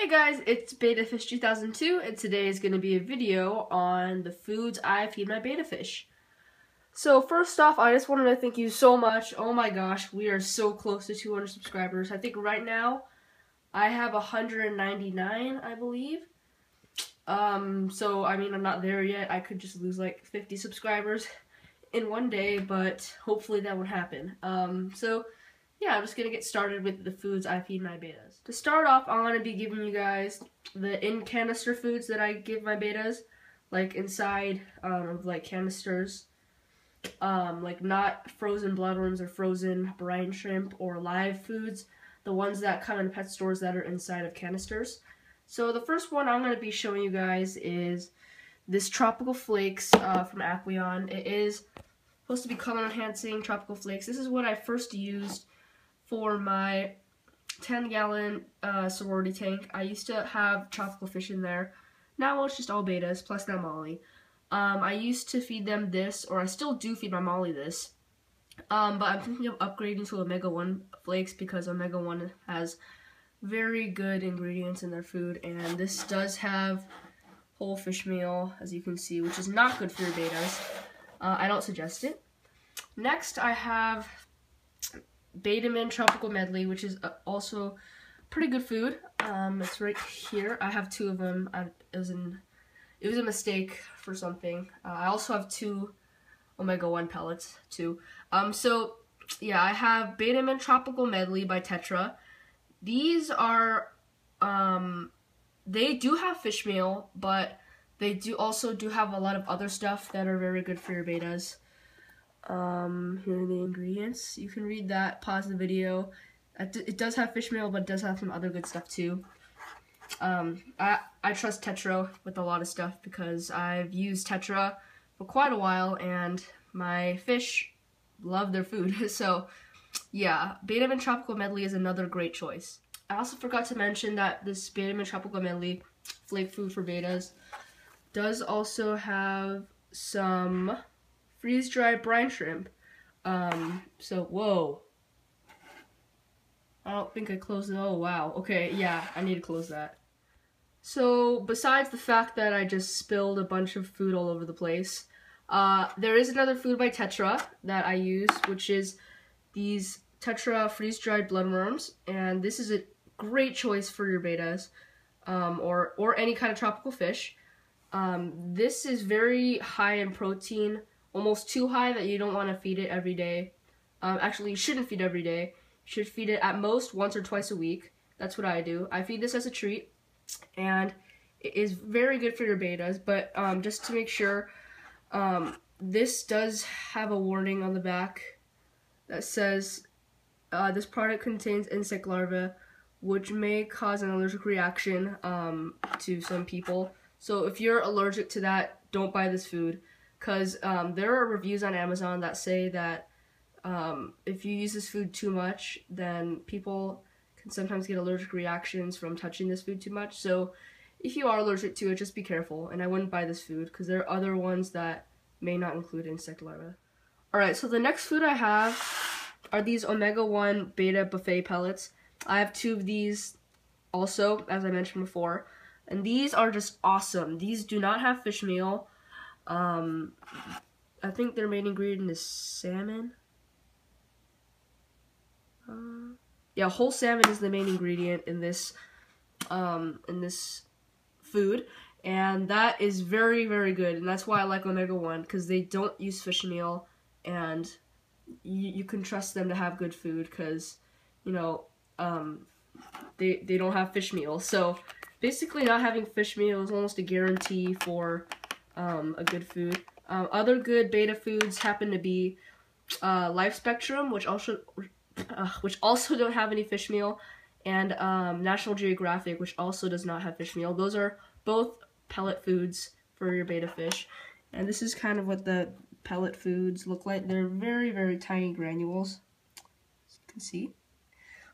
Hey guys, it's Betta Fish 2002, and today is going to be a video on the foods I feed my betta fish. So first off, I just wanted to thank you so much. Oh my gosh, we are so close to 200 subscribers. I think right now I have 199, I believe. So I mean, I'm not there yet. I could just lose like 50 subscribers in one day, but hopefully that won't happen. Yeah, I'm just going to get started with the foods I feed my bettas. To start off, I'm going to be giving you guys the in-canister foods that I give my bettas, like inside of like canisters, like not frozen bloodworms or frozen brine shrimp or live foods, the ones that come in pet stores that are inside of canisters. So the first one I'm going to be showing you guys is this Tropical Flakes from Aqueon. It is supposed to be color enhancing Tropical Flakes. This is what I first used for my 10-gallon sorority tank. I used to have tropical fish in there. Now it's just all bettas, plus now Molly. I used to feed them this, or I still do feed my Molly this. But I'm thinking of upgrading to Omega 1 flakes because Omega 1 has very good ingredients in their food. And this does have whole fish meal, as you can see, which is not good for your bettas. I don't suggest it. Next, I have Betamin Tropical Medley, which is also pretty good food. It's right here. I have two of them. It was a mistake for something. I also have two Omega 1 pellets too. So yeah, I have Betamin Tropical Medley by Tetra. These are they do have fish meal, but they also have a lot of other stuff that are very good for your bettas. Here are the ingredients. You can read that, pause the video. It does have fish meal, but it does have some other good stuff too. I trust Tetra with a lot of stuff because I've used Tetra for quite a while and my fish love their food. So yeah, Betamin Tropical Medley is another great choice. I also forgot to mention that this Betamin Tropical Medley flake food for bettas does also have some freeze-dried brine shrimp. So, whoa. I don't think I closed it. Oh, wow. Okay, yeah, I need to close that. So, besides the fact that I just spilled a bunch of food all over the place, there is another food by Tetra that I use, which is these Tetra freeze-dried bloodworms, and this is a great choice for your bettas, or any kind of tropical fish. This is very high in protein, almost too high that you don't want to feed it every day. Actually, you shouldn't feed every day. You should feed it at most once or twice a week. That's what I do. I feed this as a treat, and it is very good for your bettas, but just to make sure, this does have a warning on the back that says, this product contains insect larvae, which may cause an allergic reaction to some people. So if you're allergic to that, don't buy this food. Because there are reviews on Amazon that say that if you use this food too much, then people can sometimes get allergic reactions from touching this food too much. So if you are allergic to it, just be careful. And I wouldn't buy this food because there are other ones that may not include insect larvae. Alright, so the next food I have are these Omega 1 Betta Buffet pellets. I have two of these also, as I mentioned before. And these are just awesome. These do not have fish meal. I think their main ingredient is salmon. Yeah, whole salmon is the main ingredient in this food, and that is very, very good. And that's why I like Omega 1, because they don't use fish meal, and you can trust them to have good food, because you know they don't have fish meal. So basically, not having fish meal is almost a guarantee for a good food. Other good betta foods happen to be Life Spectrum, which also don't have any fish meal, and National Geographic, which also does not have fish meal. Those are both pellet foods for your betta fish. And this is kind of what the pellet foods look like. They're very, very tiny granules, as you can see.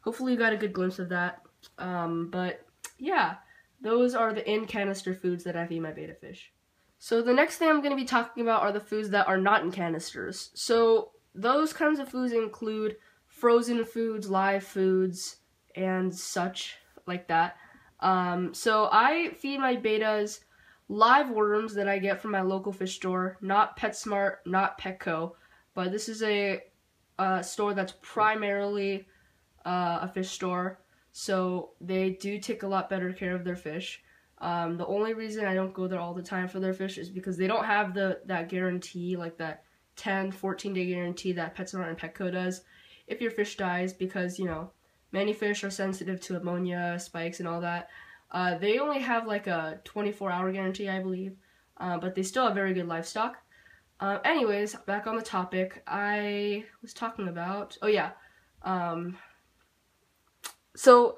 Hopefully you got a good glimpse of that. But yeah, those are the in-canister foods that I feed my betta fish. So the next thing I'm going to be talking about are the foods that are not in canisters. So those kinds of foods include frozen foods, live foods, and such like that. So I feed my bettas live worms that I get from my local fish store, not PetSmart, not Petco, but this is a store that's primarily a fish store, so they do take a lot better care of their fish. The only reason I don't go there all the time for their fish is because they don't have that guarantee, like that 10, 14-day guarantee that PetSmart and Petco does if your fish dies, because, you know, many fish are sensitive to ammonia, spikes, and all that. They only have like a 24-hour guarantee, I believe, but they still have very good livestock. Anyways, back on the topic, I was talking about, oh yeah, so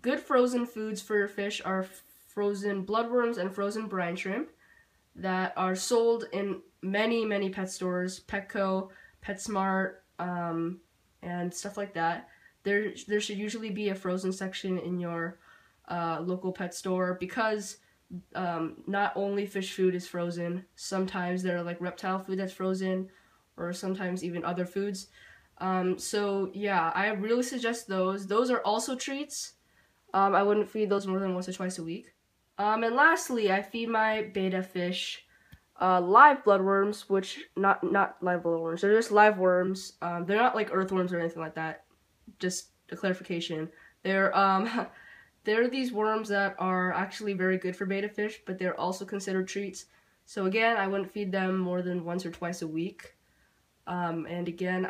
good frozen foods for your fish are frozen bloodworms and frozen brine shrimp that are sold in many pet stores, Petco, PetSmart, and stuff like that. There should usually be a frozen section in your local pet store, because not only fish food is frozen, sometimes there are like reptile food that's frozen, or sometimes even other foods. So yeah, I really suggest those. Those are also treats. I wouldn't feed those more than once or twice a week. And lastly, I feed my betta fish live bloodworms, which not live bloodworms. They're just live worms. They're not like earthworms or anything like that. Just a clarification. They're they're these worms that are actually very good for betta fish, but they're also considered treats. So again, I wouldn't feed them more than once or twice a week. And again,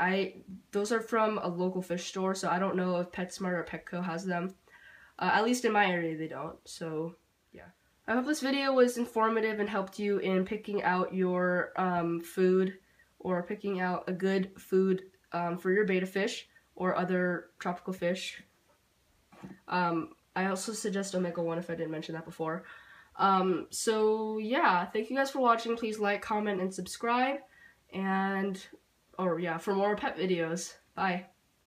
those are from a local fish store, so I don't know if PetSmart or Petco has them. At least in my area, they don't. So yeah. I hope this video was informative and helped you in picking out your food, or picking out a good food for your betta fish or other tropical fish. I also suggest omega-1 if I didn't mention that before. So yeah, thank you guys for watching. Please like, comment, and subscribe. And, yeah, for more pet videos. Bye.